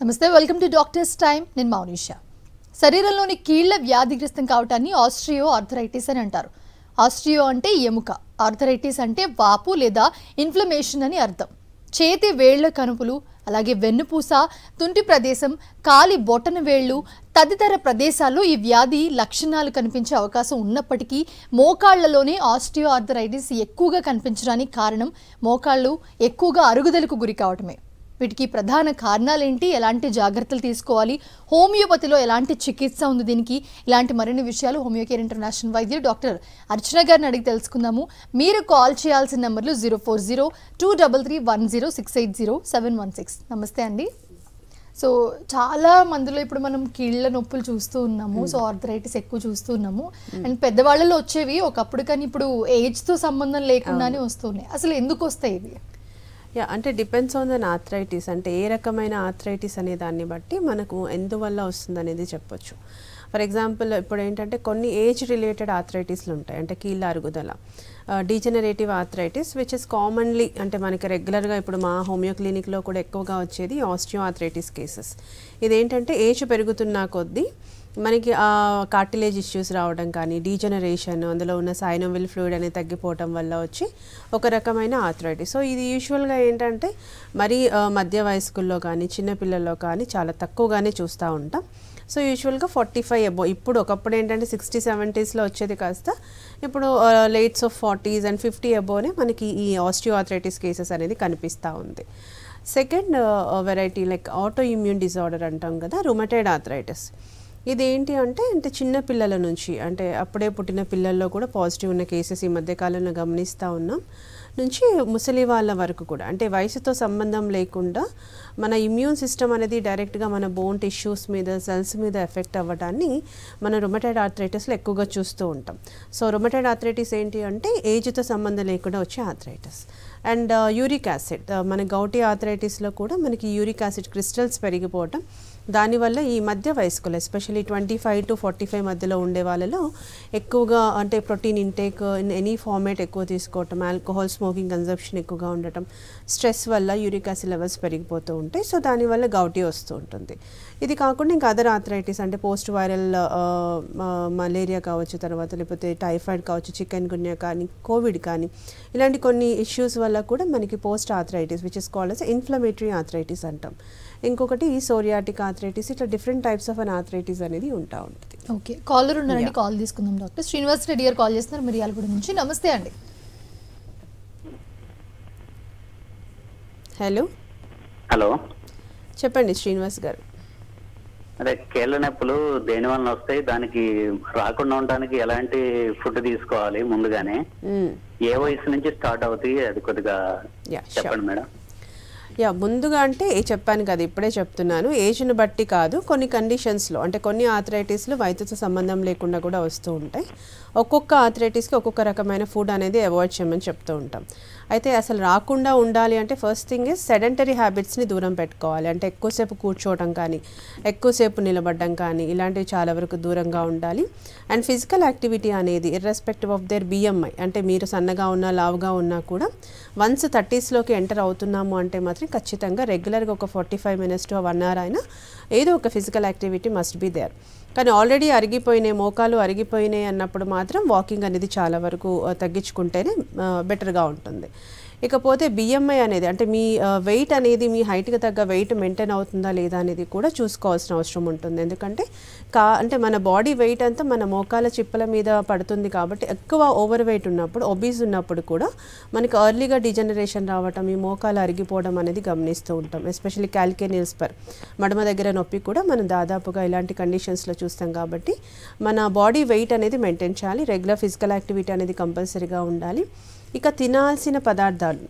నమస్తే, welcome to doctors time. నేను మౌనిషా. శరీరంలోని కీళ్ల వ్యాధిగ్రస్తం కావటాన్ని ఆస్ట్రియో ఆర్థరైటిస్ అని అంటారు. ఆస్ట్రియో అంటే ఎముక, ఆర్థరైటిస్ అంటే వాపు లేదా ఇన్ఫ్లమేషన్ అని అర్థం. చేతి వేళ్ల కనుపులు, అలాగే వెన్నుపూస, తుంటి ప్రదేశం, కాలి బొటన వేళ్లు తదితర ప్రదేశాల్లో ఈ వ్యాధి లక్షణాలు కనిపించే అవకాశం ఉన్నప్పటికీ మోకాళ్లలోనే ఆస్టియో ఆర్థరైటిస్ ఎక్కువగా కనిపించడానికి కారణం మోకాళ్ళు ఎక్కువగా అరుగుదలకు గురి కావటమే. వీటికి ప్రధాన కారణాలేంటి, ఎలాంటి జాగ్రత్తలు తీసుకోవాలి, హోమియోపతిలో ఎలాంటి చికిత్స ఉంది దీనికి, ఇలాంటి మరిన్ని విషయాలు హోమియో కేర్ ఇంటర్నేషనల్ వైద్యులు డాక్టర్ అర్చన గారిని అడిగి తెలుసుకుందాము. మీరు కాల్ చేయాల్సిన నెంబర్లు 040-233-10680716. నమస్తే అండి. సో చాలా మందిలో ఇప్పుడు మనం కీళ్ళ నొప్పులు చూస్తూ ఉన్నాము. సో ఆర్థరైటిస్ ఎక్కువ చూస్తూ ఉన్నాము. అండ్ పెద్దవాళ్ళలో వచ్చేవి ఒకప్పుడు, కానీ ఇప్పుడు ఏజ్తో సంబంధం లేకుండానే వస్తున్నాయి. అసలు ఎందుకు వస్తాయి ఇవి? అంటే డిపెండ్స్ ఆన్ దన్ ఆర్థరైటిస్, అంటే ఏ రకమైన ఆర్థరైటిస్ అనే దాన్ని బట్టి మనకు ఎందువల్ల వస్తుంది అనేది చెప్పొచ్చు. ఫర్ ఎగ్జాంపుల్ ఇప్పుడు ఏంటంటే కొన్ని ఏజ్ రిలేటెడ్ ఆర్థరైటిస్లు ఉంటాయి, అంటే కీళ్ళ అరుగుదల, degenerative arthritis which is commonly, అంటే మనకి రెగ్యులర్గా ఇప్పుడు మా హోమియో క్లినిక్లో కూడా ఎక్కువగా వచ్చేది ఆస్టియో ఆర్థరైటిస్ కేసెస్. ఇదేంటంటే ఏజ్ పెరుగుతున్న కొద్దీ మనకి కార్టిలేజ్ ఇష్యూస్ రావడం కానీ, డీజనరేషన్, అందులో ఉన్న సైనోవిల్ ఫ్లూయిడ్ అనేది తగ్గిపోవడం వల్ల వచ్చి ఒక రకమైన ఆర్థరైటిస్. సో ఇది యూజువల్గా ఏంటంటే మరి మధ్య వయస్కుల్లో కానీ చిన్నపిల్లల్లో కానీ చాలా తక్కువగానే చూస్తూ ఉంటాం. సో యూజువల్గా 45 అబో, ఇప్పుడు ఒకప్పుడు ఏంటంటే 60-70sలో వచ్చేది కాస్త ఇప్పుడు లేట్స్ ఆఫ్ 40s and 50 అబోనే మనకి ఈ ఆస్టియో ఆర్థరైటిస్ కేసెస్ అనేది కనిపిస్తూ ఉంది. Second variety like auto immune disorder అంటాం కదా, రుమటైడ్ ఆర్థరైటిస్. ఇదేంటి అంటే చిన్న పిల్లల నుంచి, అంటే అప్పుడే పుట్టిన పిల్లల్లో కూడా పాజిటివ్ ఉన్న కేసెస్ ఈ మధ్యకాలంలో గమనిస్తూ ఉన్నాం, నుంచి ముసలి వాళ్ళ వరకు కూడా, అంటే వయసుతో సంబంధం లేకుండా మన ఇమ్యూన్ సిస్టమ్ అనేది డైరెక్ట్గా మన బోన్ టిష్యూస్ మీద, సెల్స్ మీద ఎఫెక్ట్ అవ్వడాన్ని మన రుమటైడ్ ఆర్థరైటిస్లో ఎక్కువగా చూస్తూ ఉంటాం. సో రుమటైడ్ ఆర్థరైటిస్ ఏంటి అంటే ఏజ్తో సంబంధం లేకుండా వచ్చే ఆర్థరైటిస్. అండ్ యూరిక్ యాసిడ్, మన గౌటీ ఆర్థరైటిస్లో కూడా మనకి యూరిక్ యాసిడ్ క్రిస్టల్స్ పెరిగిపోవటం, దానివల్ల ఈ మధ్య వయస్కులు ఎస్పెషల్లీ 25 to 45 మధ్యలో ఉండే వాళ్ళలో ఎక్కువగా, అంటే protein intake in any format ఎక్కువ తీసుకోవటం, ఆల్కహాల్ స్మోకింగ్ కన్సంప్షన్ ఎక్కువగా ఉండటం, స్ట్రెస్ వల్ల యూరిక్ యాసిడ్ లెవెల్స్ పెరిగిపోతూ ఉంటాయి. సో దానివల్ల గౌటీ వస్తూ ఉంటుంది. ఇది కాకుండా ఇంకా అదర్ ఆర్థరైటిస్, అంటే పోస్ట్ వైరల్ మలేరియా కావచ్చు, తర్వాత లేకపోతే టైఫాయిడ్ కావచ్చు, చికెన్ గున్యా కానీ, కోవిడ్ కానీ, ఇలాంటి కొన్ని ఇష్యూస్ వల్ల కూడా మనకి post arthritis which is called as inflammatory arthritis అంటాం. ఇంకొకటి సోరియాటిక్ ఆర్థరైటిస్. ఇట్లా different types of an arthritis అనేది ఉంటా ఉంటుంది. ఓకే, కాలర్ ఉన్నారండి, కాల్ తీసుకుందాం. డాక్టర్ శ్రీనివాస్ రెడ్డి గారు కాల్ చేస్తున్నారు మిర్యాలగూడ నుంచి. నమస్తే అండి. హలో హలో, చెప్పండి శ్రీనివాస్ గారు. అదే కీళ్ళ నొప్పులు దేని వలన వస్తాయి, దానికి రాకుండా ఉండడానికి ఎలాంటి ఫుడ్ తీసుకోవాలి, ముందుగానే ఏ వయసు నుంచి స్టార్ట్ అవుతాయి, అది కొద్దిగా చెప్పండి మేడం. ముందుగా అంటే చెప్పాను కదా, ఇప్పుడే చెప్తున్నాను, ఏజ్ను బట్టి కాదు, కొన్ని కండిషన్స్లో, అంటే కొన్ని ఆర్థరైటిస్లు వయసుతో సంబంధం లేకుండా కూడా వస్తూ ఉంటాయి. ఒక్కొక్క ఆర్థరైటిస్కి ఒక్కొక్క రకమైన ఫుడ్ అనేది అవాయిడ్ చేయమని చెప్తూ ఉంటాం. అయితే అసలు రాకుండా ఉండాలి అంటే ఫస్ట్ థింగ్ ఇస్ సెడెంటరీ హ్యాబిట్స్ని దూరం పెట్టుకోవాలి. అంటే ఎక్కువసేపు కూర్చోవడం కానీ, ఎక్కువసేపు నిలబడడం కానీ, ఇలాంటివి చాలా వరకు దూరంగా ఉండాలి. అండ్ ఫిజికల్ యాక్టివిటీ అనేది ఇర్రెస్పెక్టివ్ ఆఫ్ దేర్ BMI, అంటే మీరు సన్నగా ఉన్నా లావుగా ఉన్నా కూడా వన్స్ 30sలోకి ఎంటర్ అవుతున్నాము అంటే మాత్రం ఖచ్చితంగా రెగ్యులర్గా ఒక 45 minutes to 1 hour అయినా ఏదో ఒక physical activity must be there. కానీ ఆల్రెడీ అరిగిపోయినాయి, మోకాలు అరిగిపోయినాయి అన్నప్పుడు మాత్రం వాకింగ్ అనేది చాలా వరకు తగ్గించుకుంటేనే బెటర్గా ఉంటుంది. ఇకపోతే BMI అనేది, అంటే మీ వెయిట్ అనేది మీ హైట్కి తగ్గ వెయిట్ మెయింటైన్ అవుతుందా లేదా అనేది కూడా చూసుకోవాల్సిన అవసరం ఉంటుంది. ఎందుకంటే అంటే మన బాడీ వెయిట్ అంతా మన మోకాల చిప్పల మీద పడుతుంది కాబట్టి ఎక్కువ ఓవర్ వెయిట్ ఉన్నప్పుడు, ఒబీస్ ఉన్నప్పుడు కూడా మనకి ఎర్లీగా డిజనరేషన్ రావటం, ఈ మోకాలు అరిగిపోవడం అనేది గమనిస్తూ ఉంటాం. ఎస్పెషల్లీ క్యాల్కేనియల్స్ పర్ మడమ దగ్గర నొప్పి కూడా మనం దాదాపుగా ఇలాంటి కండిషన్స్లో చూస్తాం. కాబట్టి మన బాడీ వెయిట్ అనేది మెయింటైన్ చేయాలి, రెగ్యులర్ ఫిజికల్ యాక్టివిటీ అనేది కంపల్సరీగా ఉండాలి. ఇక తినాల్సిన పదార్థాలు,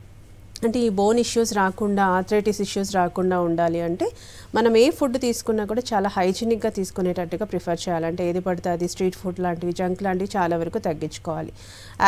అంటే ఈ బోన్ ఇష్యూస్ రాకుండా, ఆర్థరైటిస్ ఇష్యూస్ రాకుండా ఉండాలి అంటే మనం ఏ ఫుడ్ తీసుకున్నా కూడా చాలా హైజీనిక్గా తీసుకునేటట్టుగా ప్రిఫర్ చేయాలి. అంటే ఏది పడితే అది స్ట్రీట్ ఫుడ్ లాంటివి, జంక్ లాంటివి చాలా వరకు తగ్గించుకోవాలి.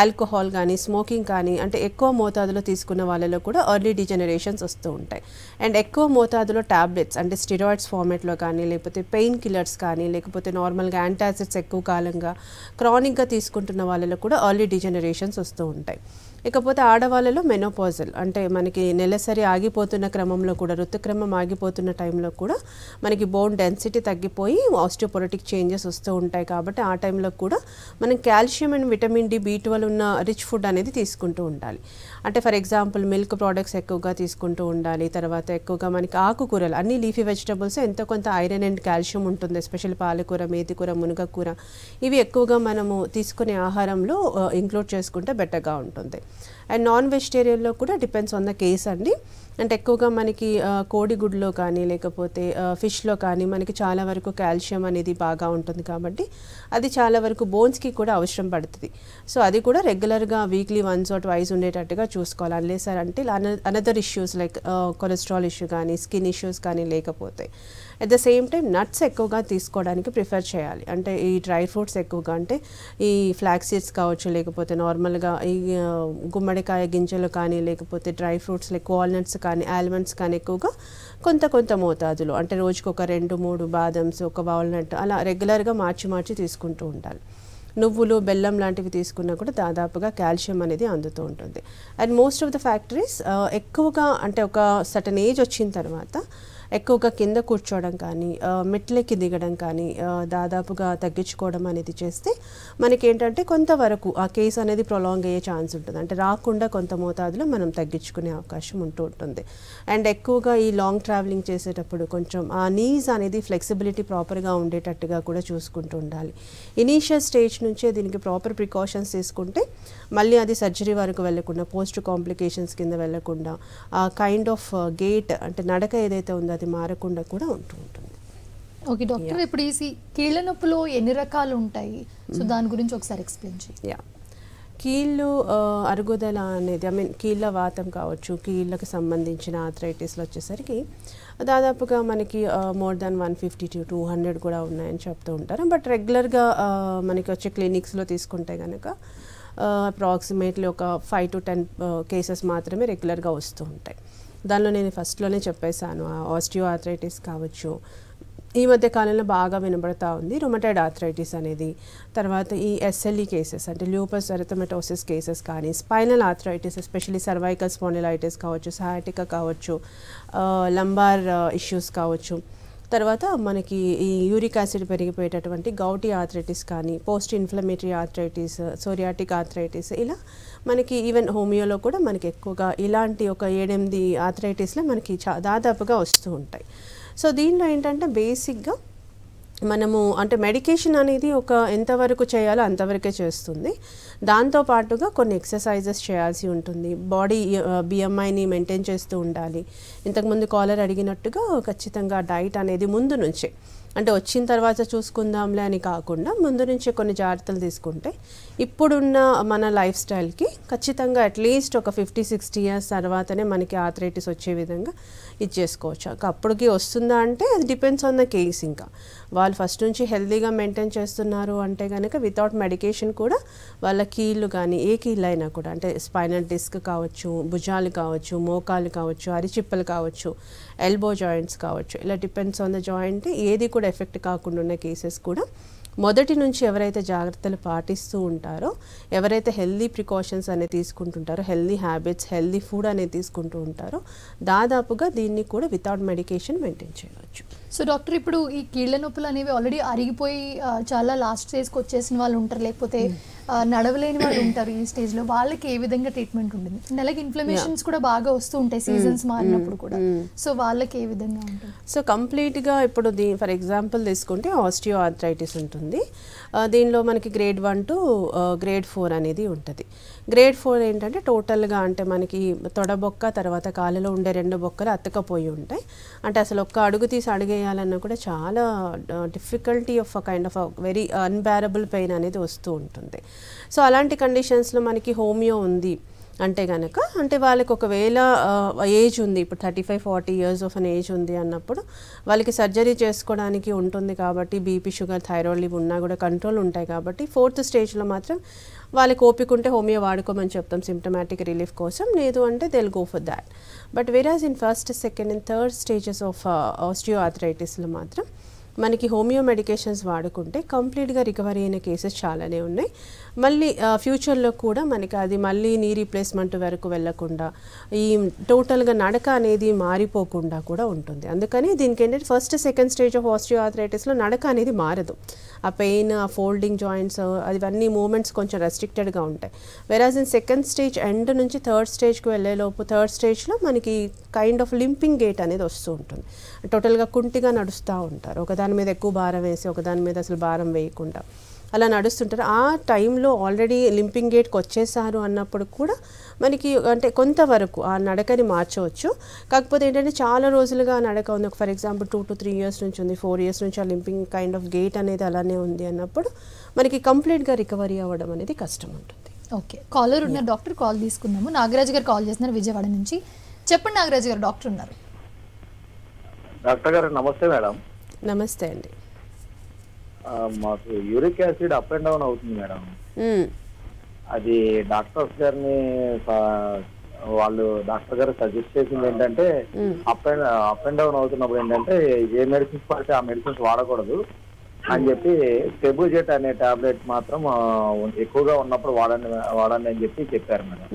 ఆల్కహాల్ కానీ, స్మోకింగ్ కానీ, అంటే ఎక్కువ మోతాదులో తీసుకున్న వాళ్ళలో కూడా ఎర్లీ డిజనరేషన్స్ వస్తూ ఉంటాయి. అండ్ ఎక్కువ మోతాదులో టాబ్లెట్స్, అంటే స్టిరాయిడ్స్ ఫార్మేట్లో కానీ, లేకపోతే పెయిన్ కిల్లర్స్ కానీ, లేకపోతే నార్మల్గా యాంటాసిడ్స్ ఎక్కువ కాలంగా క్రానిక్గా తీసుకుంటున్న వాళ్ళలో కూడా ఎర్లీ డిజనరేషన్స్ వస్తూ ఉంటాయి. ఇకపోతే ఆడవాళ్ళలో మెనోపాజల్ అంటే మనకి నెలసరి ఆగిపోతున్న క్రమంలో కూడా ఋతుక్రమం ఆగిపోతున్న టైంలో కూడా మనకి బోన్ డెన్సిటీ తగ్గిపోయి ఆస్టియోపొరోటిక్ చేంజెస్ వస్తూ ఉంటాయి కాబట్టి ఆ టైంలో కూడా మనం calcium and vitamin D B12 ఉన్న రిచ్ ఫుడ్ అనేది తీసుకుంటూ ఉండాలి. అంటే ఫర్ ఎగ్జాంపుల్ మిల్క్ ప్రోడక్ట్స్ ఎక్కువగా తీసుకుంటూ ఉండాలి. తర్వాత ఎక్కువగా మనకి ఆకుకూరలు అన్ని లీఫీ వెజిటబుల్స్ ఎంతో కొంత ఐరన్ అండ్ కాల్షియం ఉంటుంది. ఎస్పెషల్లీ పాలకూర, మేతికూర, మునగకూర ఇవి ఎక్కువగా మనము తీసుకునే ఆహారంలో ఇంక్లూడ్ చేసుకుంటే బెటర్గా ఉంటుంది. అండ్ నాన్ వెజిటేరియన్లో కూడా డిపెండ్స్ ఆన్ ద కేస్ అండి. అంటే ఎక్కువగా మనకి కోడిగుడ్లో కానీ లేకపోతే ఫిష్లో కానీ మనకి చాలా వరకు కాల్షియం అనేది బాగా ఉంటుంది కాబట్టి అది చాలా వరకు బోన్స్కి కూడా అవసరం పడుతుంది. సో అది కూడా రెగ్యులర్గా వీక్లీ వన్స్ ఆర్ ట్వైస్ ఉండేటట్టుగా చూసుకోవాలి. అన్లెస్ అంటే another issues like cholesterol issue కానీ స్కిన్ ఇష్యూస్ కానీ లేకపోతే. At the same time nuts ఎక్కువగా తీసుకోవడానికి ప్రిఫర్ చేయాలి. అంటే ఈ డ్రై ఫ్రూట్స్ ఎక్కువగా అంటే ఈ ఫ్లాక్స్ సీడ్స్ కావచ్చు లేకపోతే నార్మల్గా ఈ గుమ్మడికాయ గింజలు కానీ లేకపోతే డ్రై ఫ్రూట్స్ లైక్ వాల్నట్స్ కానీ ఆల్మండ్స్ కానీ ఎక్కువగా కొంత మోతాదులో అంటే రోజుకు ఒక 2-3 బాదమ్స్, ఒక వాల్నట్ అలా రెగ్యులర్గా మార్చి తీసుకుంటూ ఉండాలి. నువ్వులు, బెల్లం లాంటివి తీసుకున్నా కూడా దాదాపుగా కాల్షియం అనేది అందుతూ ఉంటుంది. And most of the factories ఎక్కువగా అంటే ఒక సర్టన్ ఏజ్ వచ్చిన తర్వాత ఎక్కువగా కింద కూర్చోవడం కానీ మెట్లెక్కి దిగడం కానీ దాదాపుగా తగ్గించుకోవడం అనేది చేస్తే మనకేంటంటే కొంతవరకు ఆ కేసు అనేది ప్రొలాంగ్ అయ్యే ఛాన్స్ ఉంటుంది. అంటే రాకుండా కొంత మోతాదులో మనం తగ్గించుకునే అవకాశం ఉంటూ ఉంటుంది. అండ్ ఎక్కువగా ఈ లాంగ్ ట్రావెలింగ్ చేసేటప్పుడు కొంచెం ఆ నీస్ అనేది ఫ్లెక్సిబిలిటీ ప్రాపర్గా ఉండేటట్టుగా కూడా చూసుకుంటూ ఉండాలి. ఇనీషియల్ స్టేజ్ నుంచే దీనికి ప్రాపర్ ప్రికాషన్స్ తీసుకుంటే మళ్ళీ అది సర్జరీ వరకు వెళ్లకుండా పోస్ట్ కాంప్లికేషన్స్ కింద వెళ్లకుండా ఆ కైండ్ ఆఫ్ గేట్ అంటే నడక ఏదైతే ఉందో అది మారకుండా కూడా ఉంటూ ఉంటుంది. ఓకే డాక్టర్, ఇప్పుడు ఈ కీళ్ళ నొప్పులో ఎన్ని రకాలు ఉంటాయి? సో దాని గురించి ఒకసారి ఎక్స్ప్లెయిన్ చేయండి. కీళ్ళు అరుగుదల అనేది కీళ్ళ వాతం కావచ్చు, కీళ్ళకి సంబంధించిన ఆర్థరైటిస్లో వచ్చేసరికి దాదాపుగా మనకి మోర్ దాన్ 150 to 200 కూడా ఉన్నాయని చెప్తూ ఉంటారు. బట్ రెగ్యులర్గా మనకి వచ్చే క్లినిక్స్లో తీసుకుంటే కనుక అప్రాక్సిమేట్లీ ఒక 5 to 10 కేసెస్ మాత్రమే రెగ్యులర్గా వస్తూ ఉంటాయి. దానిలో నేను ఫస్ట్లోనే చెప్పేశాను ఆస్టియో ఆర్థరైటిస్ కావచ్చు, ఈ మధ్య కాలంలో బాగా వినబడతా ఉంది రుమటాయిడ్ ఆర్థరైటిస్ అనేది. తర్వాత ఈ SLE కేసెస్ అంటే ల్యూపస్ ఎరిథమెటోసిస్ కేసెస్ కానీ, spinal arthritis especially cervical spondylitis కావచ్చు, సయాటికా కావచ్చు, లంబార్ ఇష్యూస్ కావచ్చు. తర్వాత మనకి ఈ యూరిక్ యాసిడ్ పెరిగిపోయేటటువంటి గౌటీ ఆర్థరైటిస్ కానీ, post inflammatory arthritis, psoriatic arthritis, ఇలా మనకి ఈవెన్ హోమియోలో కూడా మనకి ఎక్కువగా ఇలాంటి ఒక 7-8 ఆర్థరైటిస్లో మనకి దాదాపుగా వస్తూ ఉంటాయి. సో దీనిలో ఏంటంటే బేసిక్గా మనము అంటే మెడికేషన్ అనేది ఒక ఎంతవరకు చేయాలో అంతవరకే చేస్తుంది. దాంతోపాటుగా కొన్ని ఎక్సర్సైజెస్ చేయాల్సి ఉంటుంది. బాడీ BMIని మెయింటైన్ చేస్తూ ఉండాలి. ఇంతకుముందు కాలర్ అడిగినట్టుగా ఖచ్చితంగా డైట్ అనేది ముందు నుంచే అంటే వచ్చిన తర్వాత చూసుకుందాంలే అని కాకుండా ముందు నుంచే కొన్ని జాగ్రత్తలు తీసుకుంటే ఇప్పుడున్న మన లైఫ్ స్టైల్కి ఖచ్చితంగా అట్లీస్ట్ ఒక 50-60 ఇయర్స్ తర్వాతనే మనకి ఆర్థరైటిస్ వచ్చే విధంగా ఇది చేసుకోవచ్చు. అప్పటికి వస్తుందా అంటే అది డిపెండ్స్ ఆన్ ద కేస్. ఇంకా వాళ్ళు ఫస్ట్ నుంచి హెల్తీగా మెయింటైన్ చేస్తున్నారు అంటే కనుక వితౌట్ మెడికేషన్ కూడా వాళ్ళ కీళ్ళు కానీ ఏ కీళ్ళు అయినా కూడా అంటే స్పైనల్ డిస్క్ కావచ్చు, భుజాలు కావచ్చు, మోకాలు కావచ్చు, అరిచిప్పలు కావచ్చు, ఎల్బో జాయింట్స్ కావచ్చు, ఇలా డిపెండ్స్ ఆన్ ద జాయింట్ ఏది కూడా ఎఫెక్ట్ కాకుండా ఉన్న కేసెస్ కూడా మొదటి నుంచి ఎవరైతే జాగ్రత్తలు పాటిస్తూ ఉంటారో, ఎవరైతే హెల్దీ ప్రికాషన్స్ అనేది తీసుకుంటుంటారో, హెల్దీ హ్యాబిట్స్, హెల్దీ ఫుడ్ అనేది తీసుకుంటూ ఉంటారో దాదాపుగా దీన్ని కూడా వితౌట్ మెడికేషన్ మెయింటైన్ చేయవచ్చు. సో డాక్టర్, ఇప్పుడు ఈ కీళ్ళ నొప్పులు అనేవి ఆల్రెడీ అరిగిపోయి చాలా లాస్ట్ స్టేజ్కి వచ్చేసిన వాళ్ళు ఉంటారు, లేకపోతే నడవలేని వాళ్ళు ఉంటారు. ఈ స్టేజ్లో వాళ్ళకి ఏ విధంగా ట్రీట్మెంట్ ఉంటుంది? నెలకి ఇన్ఫ్లమేషన్స్ కూడా బాగా వస్తూ ఉంటాయి సీజన్స్ మారినప్పుడు కూడా. సో వాళ్ళకి ఏ విధంగా ఉంటుంది? సో కంప్లీట్గా ఇప్పుడు ఫర్ ఎగ్జాంపుల్ తీసుకుంటే ఆస్టియో ఆర్థరైటిస్ ఉంటుంది. దీనిలో మనకి గ్రేడ్ 1 to గ్రేడ్ 4 అనేది ఉంటుంది. గ్రేడ్ 4 ఏంటంటే టోటల్గా అంటే మనకి తొడబొక్క తర్వాత కాళ్ళలో ఉండే 2 బొక్కలు అతకపోయి ఉంటాయి. అంటే అసలు ఒక్క అడుగు తీసి అడుగేయాలన్నా కూడా చాలా difficulty of kind of very unbearable pain అనేది వస్తూ ఉంటుంది. సో అలాంటి కండిషన్స్లో మనకి హోమియో ఉంది అంటే కనుక అంటే వాళ్ళకి ఒకవేళ ఏజ్ ఉంది, ఇప్పుడు 35-40 ఇయర్స్ ఆఫ్ అన్ ఏజ్ ఉంది అన్నప్పుడు వాళ్ళకి సర్జరీ చేసుకోవడానికి ఉంటుంది కాబట్టి బీపీ, షుగర్, థైరాయిడ్ ఇవి ఉన్నా కూడా కంట్రోల్ ఉంటాయి కాబట్టి 4th స్టేజ్లో మాత్రం వాళ్ళకి ఓపిక ఉంటే హోమియో వాడుకోమని చెప్తాం సిమ్టమాటిక్ రిలీఫ్ కోసం, లేదు అంటే they will go for that. But average in 1st, 2nd and 3rd stages of ఆస్టియో ఆర్థరైటిస్లో మాత్రం మనకి హోమియో మెడికేషన్స్ వాడుకుంటే కంప్లీట్గా రికవరీ అయిన కేసెస్ చాలానే ఉన్నాయి. మళ్ళీ ఫ్యూచర్లో కూడా మనకి అది మళ్ళీ నీ రీప్లేస్మెంట్ వరకు వెళ్లకుండా ఈ టోటల్గా నడక అనేది మారిపోకుండా కూడా ఉంటుంది. అందుకని దీనికి ఏంటంటే ఫస్ట్ సెకండ్ స్టేజ్ ఆఫ్ ఆస్టియో ఆర్థరైటిస్లో నడక అనేది మారదు. ఆ పెయిన్, ఆ ఫోల్డింగ్ జాయింట్స్ అవన్నీ మూమెంట్స్ కొంచెం రెస్ట్రిక్టెడ్గా ఉంటాయి. Whereas in second stage end నుంచి థర్డ్ స్టేజ్కి వెళ్ళేలోపు థర్డ్ స్టేజ్లో మనకి కైండ్ ఆఫ్ లింపింగ్ గేట్ అనేది వస్తూ ఉంటుంది. టోటల్గా కుంటిగా నడుస్తూ ఉంటారు, ఒకదాని మీద ఎక్కువ భారం వేసి ఒకదాని మీద అసలు భారం వేయకుండా అలా నడుస్తుంటారు. ఆ టైంలో ఆల్రెడీ లింపింగ్ గేట్కి వచ్చేసారు అన్నప్పుడు కూడా మనకి అంటే కొంతవరకు ఆ నడకని మార్చవచ్చు. కాకపోతే ఏంటంటే చాలా రోజులుగా నడక ఉంది, ఫర్ ఎగ్జాంపుల్ 2 to 3 years నుంచి ఉంది, 4 years నుంచి ఆ లింపింగ్ కైండ్ ఆఫ్ గేట్ అనేది అలానే ఉంది అన్నప్పుడు మనకి కంప్లీట్గా రికవరీ అవ్వడం అనేది కష్టం ఉంటుంది. ఓకే, కాలర్ ఉన్న డాక్టర్ కాల్ తీసుకుందాము. నాగరాజ్ గారు కాల్ చేస్తున్నారు విజయవాడ నుంచి. చెప్పండి నాగరాజ్ గారు, డాక్టర్ ఉన్నారు. డాక్టర్ గారు నమస్తే మేడం. నమస్తే అండి. మాకు uric acid up and down అవుతుంది మేడం. అది డాక్టర్స్ గారిని వాళ్ళు డాక్టర్ గారు సజెస్ట్ చేసింది ఏంటంటే అప్ అండ్ డౌన్ అవుతున్నప్పుడు ఏంటంటే ఏ మెడిసిన్స్ పడితే ఆ మెడిసిన్స్ వాడకూడదు అని చెప్పి సెబుజెట్ అనే టాబ్లెట్ మాత్రం ఎక్కువగా ఉన్నప్పుడు వాడండి అని చెప్పి చెప్పారు మేడం.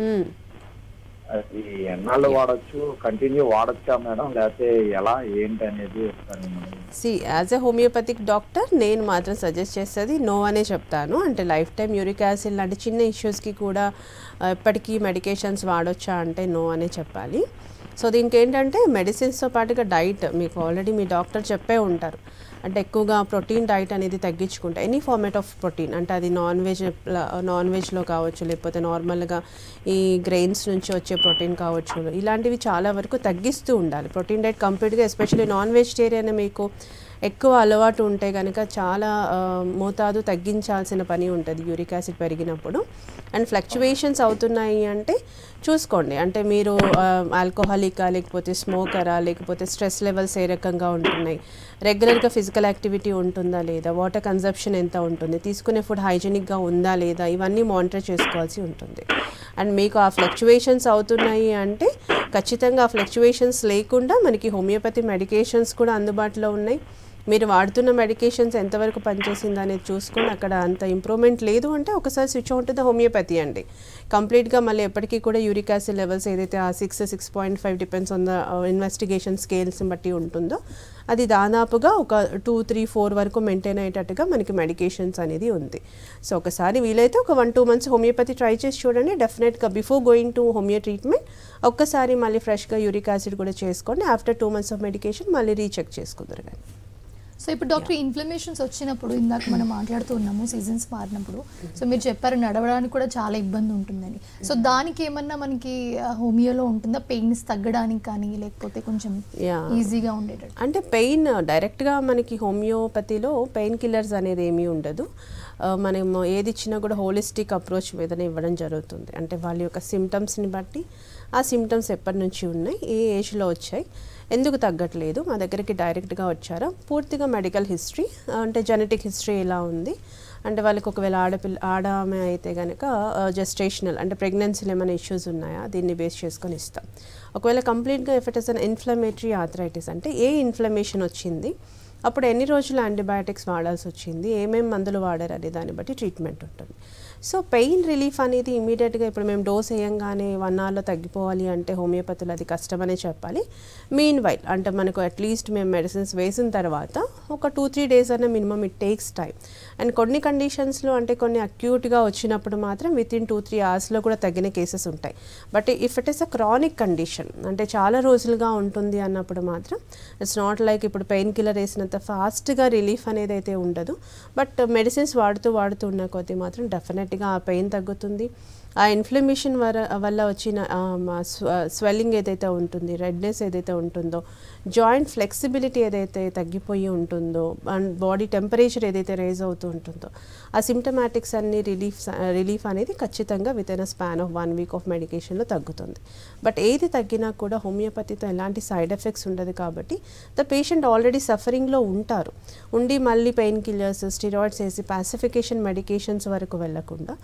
అది ఎన్నాళ్ళు వాడచ్చు, కంటిన్యూ వాడచ్చా మేడం, లేకపోతే ఎలా ఏంటి అనేది యాజ్ ఎ హోమియోపతిక్ డాక్టర్ నేను మాత్రం సజెస్ట్ చేసేది నో అనే చెప్తాను. అంటే లైఫ్ టైం యూరిక్ యాసిడ్ లాంటి చిన్న ఇష్యూస్కి కూడా ఎప్పటికీ మెడికేషన్స్ వాడొచ్చా అంటే నో అనే చెప్పాలి. సో దీనికి ఏంటంటే మెడిసిన్స్తో పాటుగా డైట్ మీకు ఆల్రెడీ మీ డాక్టర్ చెప్పే ఉంటారు. అంటే ఎక్కువగా ప్రోటీన్ డైట్ అనేది తగ్గించుకుంటే ఎనీ ఫార్మేట్ ఆఫ్ ప్రోటీన్, అంటే అది నాన్ వెజ్లో కావచ్చు, లేకపోతే నార్మల్గా ఈ గ్రెయిన్స్ నుంచి వచ్చే ప్రోటీన్ కావచ్చు, ఇలాంటివి చాలా వరకు తగ్గిస్తూ ఉండాలి. ప్రోటీన్ డైట్ కంప్లీట్గా, ఎస్పెషల్లీ నాన్ వెజిటేరియన్ మీకు ఎక్కువ అలవాటు ఉంటే కనుక చాలా మోతాదు తగ్గించాల్సిన పని ఉంటుంది యూరిక్ యాసిడ్ పెరిగినప్పుడు. అండ్ ఫ్లక్చువేషన్స్ అవుతున్నాయి అంటే చూసుకోండి, అంటే మీరు ఆల్కహాలికా, లేకపోతే స్మోకరా, లేకపోతే స్ట్రెస్ లెవెల్స్ ఏ రకంగా ఉంటున్నాయి, రెగ్యులర్గా ఫిజికల్ యాక్టివిటీ ఉంటుందా లేదా, వాటర్ కన్జంప్షన్ ఎంత ఉంటుంది, తీసుకునే ఫుడ్ హైజీనిక్గా ఉందా లేదా, ఇవన్నీ మానిటర్ చేసుకోవాల్సి ఉంటుంది. అండ్ మీకు ఆ ఫ్లక్చువేషన్స్ అవుతున్నాయి అంటే ఖచ్చితంగా ఆ ఫ్లక్చువేషన్స్ లేకుండా మనకి హోమియోపతి మెడికేషన్స్ కూడా అందుబాటులో ఉన్నాయి. మీరు వాడుతున్న మెడికేషన్స్ ఎంతవరకు పనిచేసింది అనేది చూసుకొని అక్కడ అంత ఇంప్రూవ్మెంట్ లేదు అంటే ఒకసారి switch on to the homeopathy అండి. కంప్లీట్గా మళ్ళీ ఎప్పటికీ కూడా యూరిక్ యాసిడ్ లెవెల్స్ ఏదైతే ఆ 6.5 డిపెండ్స్ ఆన్ ద ఇన్వెస్టిగేషన్ స్కేల్స్ని బట్టి ఉంటుందో అది దాదాపుగా ఒక 2, 3, 4 వరకు మెయింటైన్ అయ్యేటట్టుగా మనకి మెడికేషన్స్ అనేది ఉంది. సో ఒకసారి వీలైతే ఒక 1-2 months హోమియోపతి ట్రై చేసి చూడండి. డెఫినెట్గా before going to homeo treatment ఒక్కసారి మళ్ళీ ఫ్రెష్గా యూరిక్ యాసిడ్ కూడా చేసుకోండి. ఆఫ్టర్ 2 months ఆఫ్ మెడికేషన్ మళ్ళీ రీచెక్ చేసుకుందరు. కానీ సో ఇప్పుడు డాక్టర్ ఇన్ఫ్లమేషన్స్ వచ్చినప్పుడు ఇందాక మనం మాట్లాడుతూ ఉన్నాము సీజన్స్ మారినప్పుడు, సో మీరు చెప్పారు నడవడానికి కూడా చాలా ఇబ్బంది ఉంటుందని. సో దానికి ఏమన్నా మనకి హోమియోలో ఉంటుందా, పెయిన్స్ తగ్గడానికి కానీ, లేకపోతే కొంచెం ఈజీగా ఉండేటట్టు? అంటే పెయిన్ డైరెక్ట్గా మనకి హోమియోపతిలో పెయిన్ కిల్లర్స్ అనేది ఏమీ ఉండదు. మనం ఏది ఇచ్చినా కూడా హోలిస్టిక్ అప్రోచ్ మీదనే ఇవ్వడం జరుగుతుంది. అంటే వాళ్ళ యొక్క సిమ్టమ్స్ని బట్టి ఆ సిమ్టమ్స్ ఎప్పటి నుంచి ఉన్నాయి, ఏ ఏజ్లో వచ్చాయి, ఎందుకు తగ్గట్లేదు, మా దగ్గరికి డైరెక్ట్గా వచ్చారా, పూర్తిగా మెడికల్ హిస్టరీ అంటే జెనెటిక్ హిస్టరీ ఎలా ఉంది, అంటే వాళ్ళకి ఒకవేళ ఆడమే అయితే కనుక జెస్టేషనల్ అంటే ప్రెగ్నెన్సీలో ఏమైనా ఇష్యూస్ ఉన్నాయా దీన్ని బేస్ చేసుకొని ఇస్తాం. ఒకవేళ కంప్లీట్గా if it is an inflammatory arthritis అంటే ఏ ఇన్ఫ్లమేషన్ వచ్చింది, అప్పుడు ఎన్ని రోజులు యాంటీబయాటిక్స్ వాడాల్సి వచ్చింది, ఏమేమి మందులు వాడారు అనే దాన్ని బట్టి ట్రీట్మెంట్ ఉంటుంది. సో పెయిన్ రిలీఫ్ అనేది ఇమీడియట్గా ఇప్పుడు మేము డోస్ వేయంగానే 1 hourలో తగ్గిపోవాలి అంటే హోమియోపతిలో అది కష్టమనే చెప్పాలి. మీన్ వైల్ అంటే మనకు అట్లీస్ట్ మేము మెడిసిన్స్ వేసిన తర్వాత ఒక 2-3 days అన్న minimum it takes time. And కొన్ని కండిషన్స్లో అంటే కొన్ని అక్యూట్గా వచ్చినప్పుడు మాత్రం వితిన్ 2-3 hours కూడా తగ్గిన కేసెస్ ఉంటాయి. But if it is a chronic condition అంటే చాలా రోజులుగా ఉంటుంది అన్నప్పుడు మాత్రం ఇట్స్ నాట్ లైక్ ఇప్పుడు పెయిన్ కిల్లర్ వేసినంత ఫాస్ట్గా రిలీఫ్ అనేది అయితే ఉండదు. బట్ మెడిసిన్స్ వాడుతూ ఉన్న కొద్దీ మాత్రం డెఫినెట్గా ఆ పెయిన్ తగ్గుతుంది. ఆ ఇన్ఫ్లమేషన్ వల్ల వచ్చిన స్వెల్లింగ్ ఏదైతే ఉంటుంది, రెడ్నెస్ ఏదైతే ఉంటుందో, జాయింట్ ఫ్లెక్సిబిలిటీ ఏదైతే తగ్గిపోయి ఉంటుందో, అండ్ బాడీ టెంపరేచర్ ఏదైతే రైజ్ అవుతూ ఉంటుందో, ఆ సిమ్టమాటిక్స్ అన్ని రిలీఫ్ అనేది ఖచ్చితంగా within a span of 1 week of మెడికేషన్లో తగ్గుతుంది. బట్ ఏది తగ్గినా కూడా హోమియోపతితో ఎలాంటి సైడ్ ఎఫెక్ట్స్ ఉండదు కాబట్టి ద పేషెంట్ ఆల్రెడీ సఫరింగ్లో ఉండి మళ్ళీ పెయిన్ కిల్లర్స్, స్టిరాయిడ్స్ వేసి పాసిఫికేషన్ మెడికేషన్స్ వరకు వెళ్లకుండా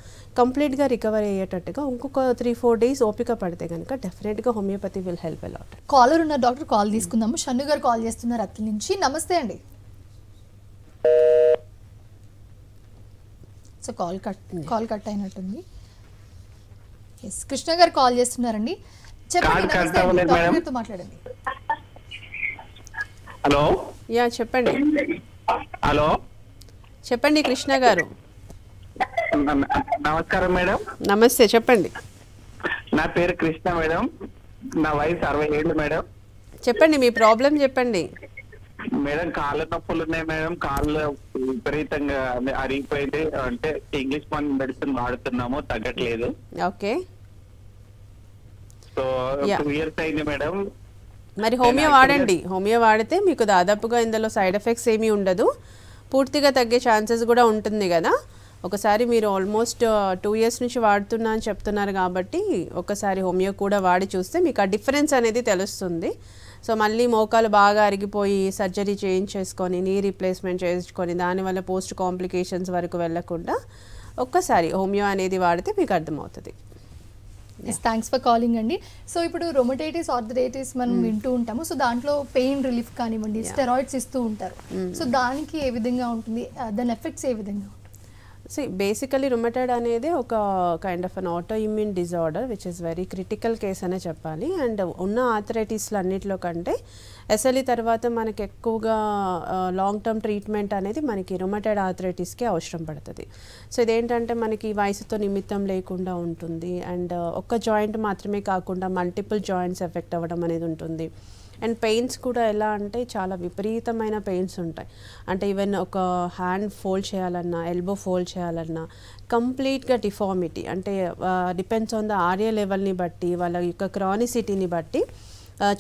కంప్లీట్గా రికవరీ అయ్యేటట్టుగా ఇంకొక 3-4 days ఓపిక పడితే కనుక డెఫినెట్గా homeopathy will help a lot. Caller ఉన్న డాక్టర్ కాల్ తీసుకుందాము. షన్ను గారు కాల్ చేస్తున్నారు అత్తి నుంచి. నమస్తే అండి. సో కాల్ కట్ అయినట్టుంది. ఎస్, కృష్ణ గారు కాల్ చేస్తున్నారండి. చెప్పండి, నమస్తే అండి. డాక్టర్ గారితో మాట్లాడండి. హలో. యా చెప్పండి. హలో చెప్పండి కృష్ణ గారు. నమస్కారం మేడం. నమస్తే, చెప్పండి. నా పేరు కృష్ణ మేడం. నా వయసు 67 మేడం. చెప్పండి, మీ ప్రాబ్లం చెప్పండి. మేడం కాళ్ళ నొప్పులు ఉన్నాయి మేడం. కాళ్ళు విపరీతంగా అరిగిపోయింది. అంటే ఇంగ్లీష్ మెడిసిన్ వాడుతున్నాము, తగ్గట్లేదు. ఓకే. సో 2 years అయింది మేడం. మరి హోమియో వాడండి. హోమియో వాడితే మీకు దాదాపుగా ఇందులో సైడ్ ఎఫెక్ట్స్ ఏమీ ఉండదు, పూర్తిగా తగ్గే ఛాన్సెస్ కూడా ఉంటుంది కదా. ఒకసారి మీరు ఆల్మోస్ట్ 2 years నుంచి వాడుతున్నా అని చెప్తున్నారు కాబట్టి ఒకసారి హోమియో కూడా వాడి చూస్తే మీకు ఆ డిఫరెన్స్ అనేది తెలుస్తుంది. సో మళ్ళీ మోకాలు బాగా అరిగిపోయి సర్జరీ చేయించేసుకొని నీ రీప్లేస్మెంట్ చేసుకొని దానివల్ల పోస్ట్ కాంప్లికేషన్స్ వరకు వెళ్ళకుండా ఒక్కసారి హోమియో అనేది వాడితే మీకు అర్థమవుతుంది. థ్యాంక్స్ ఫర్ కాలింగ్ అండి. సో ఇప్పుడు రొమటైటిస్, ఆర్థరైటిస్ మనం వింటూ ఉంటాము. సో దాంట్లో పెయిన్ రిలీఫ్ కానివ్వండి, స్టెరాయిడ్స్ ఇస్తూ ఉంటారు. సో దానికి ఏ విధంగా ఉంటుంది, దాని ఎఫెక్ట్స్ ఏ విధంగా? సో బేసికలీ రుమటాయిడ్ అనేది ఒక kind of an auto immune disorder which is very critical case అనే చెప్పాలి. అండ్ ఉన్న ఆర్థరైటిస్లు అన్నిటిలో కంటే ఎస్ఎల్ఈ తర్వాత మనకి ఎక్కువగా లాంగ్ టర్మ్ ట్రీట్మెంట్ అనేది మనకి రుమటాయిడ్ ఆర్థరైటిస్కి అవసరం పడుతుంది. సో ఇదేంటంటే మనకి వయసుతో నిమిత్తం లేకుండా ఉంటుంది. అండ్ ఒక్క జాయింట్ మాత్రమే కాకుండా మల్టిపుల్ జాయింట్స్ ఎఫెక్ట్ అవ్వడం అనేది ఉంటుంది. అండ్ పెయిన్స్ కూడా ఎలా అంటే చాలా విపరీతమైన పెయిన్స్ ఉంటాయి. అంటే ఈవెన్ ఒక హ్యాండ్ ఫోల్డ్ చేయాలన్నా, ఎల్బో ఫోల్డ్ చేయాలన్నా కంప్లీట్గా డిఫార్మిటీ, అంటే డిపెండ్స్ ఆన్ ద ఆర్ఏ లెవెల్ని బట్టి, వాళ్ళ యొక్క క్రానిసిటీని బట్టి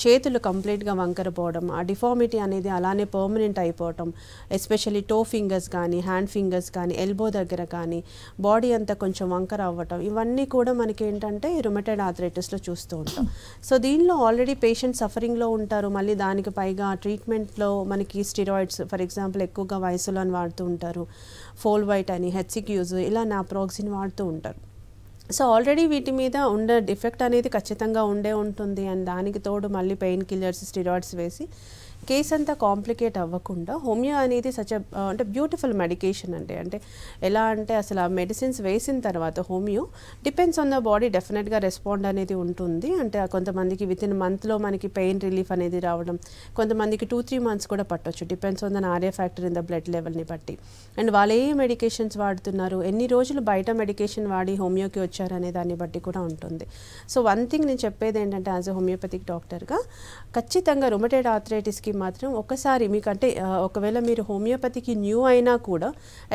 చేతులు కంప్లీట్గా వంకరపోవడం, ఆ డిఫార్మిటీ అనేది అలానే పర్మనెంట్ అయిపోవటం, ఎస్పెషల్లీ టో ఫింగర్స్ కానీ, హ్యాండ్ ఫింగర్స్ కానీ, ఎల్బో దగ్గర కానీ బాడీ అంతా కొంచెం వంకర అవ్వటం, ఇవన్నీ కూడా మనకి ఏంటంటే రుమటాయిడ్ ఆర్థరైటిస్లో చూస్తూ ఉంటాం. సో దీనిలో ఆల్రెడీ పేషెంట్ సఫరింగ్లో ఉంటారు. మళ్ళీ దానికి పైగా ట్రీట్మెంట్లో మనకి స్టిరాయిడ్స్ ఫర్ ఎగ్జాంపుల్ ఎక్కువగా వయసులో వాడుతూ ఉంటారు, ఫోల్ వైట్ అని, హెచ్సిక్యూజ్, ఇలా నాప్రోక్సిన్ వాడుతూ ఉంటారు. సో ఆల్రెడీ వీటి మీద ఉండే డిఫెక్ట్ అనేది ఖచ్చితంగా ఉంటుంది. అండ్ దానికి తోడు మళ్ళీ పెయిన్ కిల్లర్స్, స్టిరాయిడ్స్ వేసి కేస్ అంతా కాంప్లికేట్ అవ్వకుండా హోమియో అనేది అంటే బ్యూటిఫుల్ మెడికేషన్ అంటే ఎలా అంటే అసలు ఆ మెడిసిన్స్ వేసిన తర్వాత homeo depends on the body డెఫినెట్గా రెస్పాండ్ అనేది ఉంటుంది. అంటే కొంతమందికి విత్ ఇన్ మంత్లో మనకి పెయిన్ రిలీఫ్ అనేది రావడం, కొంతమందికి 2-3 months కూడా పట్టవచ్చు, depends on the RA factor in the blood లెవెల్ని బట్టి. అండ్ వాళ్ళు ఏ మెడికేషన్స్ వాడుతున్నారు, ఎన్ని రోజులు బయట మెడికేషన్ వాడి హోమియోకి వచ్చారనే దాన్ని బట్టి కూడా ఉంటుంది. సో వన్ థింగ్ నేను చెప్పేది ఏంటంటే యాజ్ ఎ హోమియోపతిక్ డాక్టర్గా ఖచ్చితంగా రుమటాయిడ్ ఆర్థరైటిస్కి మాత్రం ఒకసారి మీకంటే ఒకవేళ మీరు హోమియోపతికి న్యూ అయినా కూడా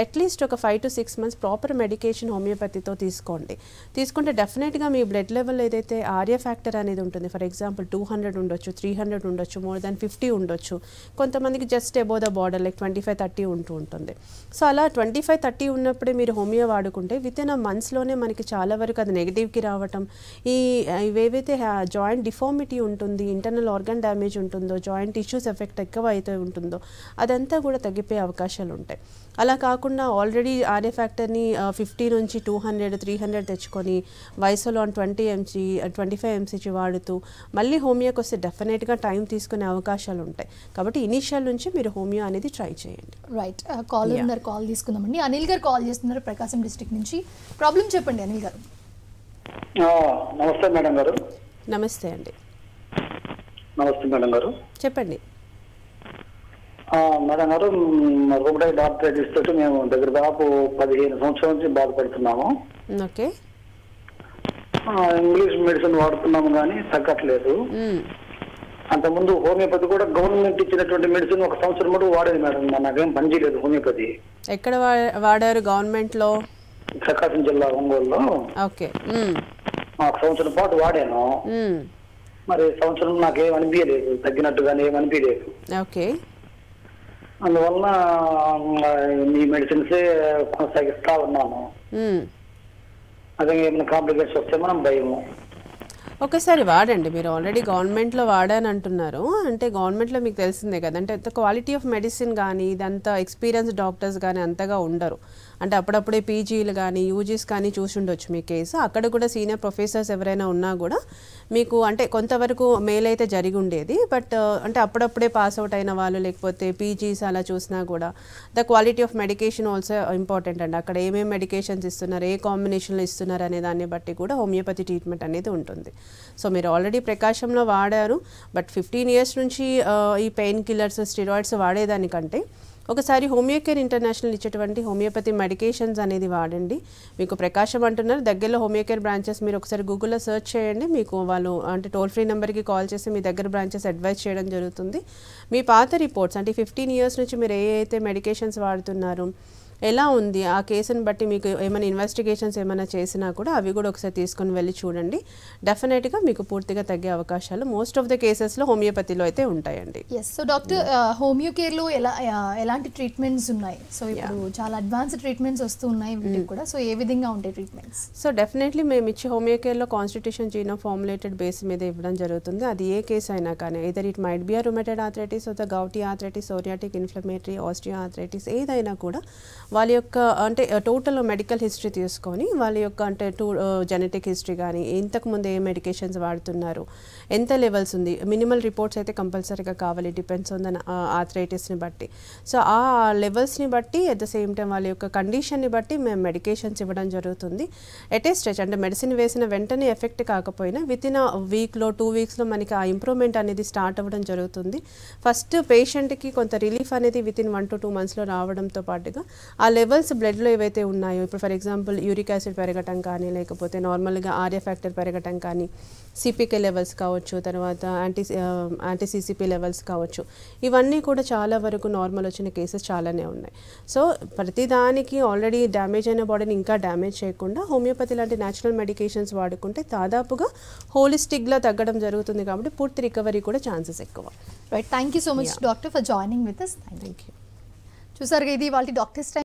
అట్లీస్ట్ ఒక 5 to 6 months ప్రాపర్ మెడికేషన్ హోమియోపతితో తీసుకుంటే డెఫినెట్గా మీ బ్లడ్ లెవెల్ ఏదైతే ఆర్ఏ ఫ్యాక్టర్ అనేది ఉంటుంది, ఫర్ ఎగ్జాంపుల్ 200 ఉండొచ్చు, 300 ఉండొచ్చు, మోర్ దాన్ 50 ఉండొచ్చు, కొంతమందికి just above the border like 25-30 ఉంటుంది. సో అలా 25-30 ఉన్నప్పుడే మీరు హోమియో వాడుకుంటే విత్ ఇన్ a monthsలోనే మనకి చాలా వరకు అది నెగిటివ్కి రావటం, ఇవేవైతే జాయింట్ డిఫార్మిటీ ఉంటుంది, ఇంటర్నల్ ఆర్గన్ డ్యామేజ్ ఉంటుందో, జాయింట్ టిష్యూస్ ఎఫెక్ట్ ఎక్కువ అయితే ఉంటుందో అదంతా కూడా తగ్గిపోయే అవకాశాలు ఉంటాయి. అలా కాకుండా ఆల్రెడీ ఆర్ఏ ఫ్యాక్టర్ని 50 నుంచి 200-300 తెచ్చుకొని వయసులో 25 mcg వాడుతూ మళ్ళీ హోమియోకి వస్తే డెఫినెట్గా టైం తీసుకునే అవకాశాలు ఉంటాయి. కాబట్టి ఇనిషియల్ నుంచి మీరు హోమియో అనేది ట్రై చేయండి. రైట్, కాల్ తీసుకుందామండి. అనిల్ గారు కాల్ చేస్తున్నారు ప్రకాశం డిస్ట్రిక్ట్ నుంచి. ప్రాబ్లం చెప్పండి అనిల్ గారు. నమస్తే మేడం గారు. నమస్తే అండి. నమస్తే మేడం గారు. చెప్పండి మేడం గారు. రుమటాయిడ్ ఆర్థరైటిస్ తోటి మేము దగ్గర దాదాపు 15 సంవత్సరాల నుంచి బాధపడుతున్నాము. ఓకే. ఇంగ్లీష్ మెడిసిన్ వాడుతున్నాము కానీ తగ్గట్లేదు. అంతకుముందు హోమియోపతి కూడా గవర్నమెంట్ ఇచ్చినటువంటి మెడిసిన్ 1 సంవత్సరం మటు వాడేది మేడం, నాకేం పనిచేయలేదు హోమియోపతి. ఎక్కడ వాడారు గవర్నమెంట్లో? ప్రకాశం జిల్లా ఒంగోలులో. ఓకే. 1 సంవత్సరం పాటు వాడాను. మరి సంవత్సరం నాకేం అనిపించలేదు, తగ్గినట్టుగానే ఏం అనిపించలేదు. ఓకే. అందువల్ల ఈ మెడిసిన్సే కొనసాగిస్తా ఉన్నాను. అదే ఏమైనా కాంప్లికేషన్స్ వస్తే మనం భయము. ఒకసారి వాడండి. మీరు ఆల్రెడీ గవర్నమెంట్లో వాడాని అంటున్నారు అంటే గవర్నమెంట్లో మీకు తెలిసిందే కదా, అంటే క్వాలిటీ ఆఫ్ మెడిసిన్ కానీ ఇదంతా ఎక్స్పీరియన్స్ డాక్టర్స్ కానీ అంతగా ఉండరు. అంటే అప్పుడప్పుడే పీజీలు కానీ యూజీస్ కానీ చూసి ఉండొచ్చు మీ కేసు. అక్కడ కూడా సీనియర్ ప్రొఫెసర్స్ ఎవరైనా ఉన్నా కూడా మీకు అంటే కొంతవరకు మేల్ అయితే జరిగి ఉండేది. బట్ అంటే అప్పుడప్పుడే పాస్ అవుట్ అయిన వాళ్ళు లేకపోతే పీజీస్ అలా చూసినా కూడా the quality of medication also important అండి. అక్కడ ఏమేమి మెడికేషన్స్ ఇస్తున్నారు, ఏ కాంబినేషన్లో ఇస్తున్నారు అనే దాన్ని బట్టి కూడా హోమియోపతి ట్రీట్మెంట్ అనేది ఉంటుంది. సో మీరు ఆల్రెడీ ప్రకాశంలో వాడారు, బట్ 15 years నుంచి ఈ పెయిన్ కిల్లర్స్ స్టెరాయిడ్స్ వాడేదానికంటే ఒకసారి హోమియోకేర్ ఇంటర్నేషనల్ ఇచ్చేటువంటి హోమియోపతి మెడికేషన్స్ అనేది వాడండి. మీకు ప్రకాశం అంటున్నారు, దగ్గరలో హోమియోకేర్ బ్రాంచెస్ మీరు ఒకసారి గూగుల్లో సెర్చ్ చేయండి. మీకు వాళ్ళు అంటే టోల్ ఫ్రీ నెంబర్కి కాల్ చేసి మీ దగ్గర బ్రాంచెస్ అడ్వైస్ చేయడం జరుగుతుంది. మీ పాత రిపోర్ట్స్ అంటే 15 years నుంచి మీరు ఏ అయితే మెడికేషన్స్ వాడుతున్నారు, ఎలా ఉంది ఆ కేసుని బట్టి మీకు ఏమైనా ఇన్వెస్టిగేషన్స్ ఏమైనా చేసినా కూడా అవి కూడా ఒకసారి తీసుకొని వెళ్ళి చూడండి. డెఫినెట్గా మీకు పూర్తిగా తగ్గే అవకాశాలు మోస్ట్ ఆఫ్ ద కేసెస్లో హోమియోపతిలో అయితే ఉంటాయండి. సో డాక్టర్, హోమియో కేర్లో ఎలాంటి ట్రీట్మెంట్స్ ఉన్నాయి? సో ఇప్పుడు చాలా అడ్వాన్స్డ్ ట్రీట్మెంట్స్ వస్తూ ఉన్నాయి వీటికి కూడా. సో ఏ విధంగా ఉంటాయి ట్రీట్మెంట్స్? సో డెఫినెట్లీ మేము ఇచ్చే హోమియో కేర్లో కాన్స్టిట్యూషన్ జీనో ఫార్ములేటెడ్ బేస్ మీద ఇవ్వడం జరుగుతుంది. అది ఏ కేసు అయినా కానీ either it might be rheumatoid arthritis, the gouty arthritis, psoriatic inflammatory, osteo arthritis, ఏదైనా కూడా వాళ్ళ యొక్క అంటే టోటల్ మెడికల్ హిస్టరీ తీసుకొని వాళ్ళ యొక్క అంటే జెనెటిక్ హిస్టరీ కానీ ఇంతకుముందు ఏ మెడికేషన్స్ వాడుతున్నారు, ఎంత లెవెల్స్ ఉంది, మినిమల్ రిపోర్ట్స్ అయితే కంపల్సరీగా కావాలి, డిపెండ్స్ ఆన్ ద ఆర్థరైటిస్ని బట్టి. సో ఆ లెవెల్స్ని బట్టి అట్ ద సేమ్ టైం వాళ్ళ యొక్క కండిషన్ని బట్టి మేము మెడికేషన్స్ ఇవ్వడం జరుగుతుంది. ఎట్ ఏ స్టేజ్ అంటే మెడిసిన్ వేసిన వెంటనే ఎఫెక్ట్ కాకపోయినా వితిన్ వీక్లో 2 weeksలో మనకి ఆ ఇంప్రూవ్మెంట్ అనేది స్టార్ట్ అవ్వడం జరుగుతుంది. ఫస్ట్ పేషెంట్కి కొంత రిలీఫ్ అనేది వితిన్ 1 to 2 monthsలో రావడంతో పాటుగా ఆ లెవెల్స్ బ్లడ్లో ఏవైతే ఉన్నాయో, ఇప్పుడు ఫర్ ఎగ్జాంపుల్ యూరిక్ యాసిడ్ పెరగటం కానీ లేకపోతే నార్మల్గా ఆర్ఏ ఫ్యాక్టర్ పెరగటం కానీ, సిపికే లెవెల్స్ కావచ్చు, తర్వాత యాంటీ సిసిపి లెవెల్స్ కావచ్చు, ఇవన్నీ కూడా చాలా వరకు నార్మల్ వచ్చిన కేసెస్ చాలానే ఉన్నాయి. సో ప్రతిదానికి ఆల్రెడీ డ్యామేజ్ అయిన బాడీని ఇంకా డ్యామేజ్ చేయకుండా హోమియోపతి లాంటి న్యాచురల్ మెడికేషన్స్ వాడుకుంటే దాదాపుగా హోలిస్టిక్గా తగ్గడం జరుగుతుంది. కాబట్టి పూర్తి రికవరీ కూడా ఛాన్సెస్ ఎక్కువ. Right, thank you so much doctor for joining with us. Thank you. చూసారుగా ఇది వాళ్ళ డాక్టర్స్ టైం.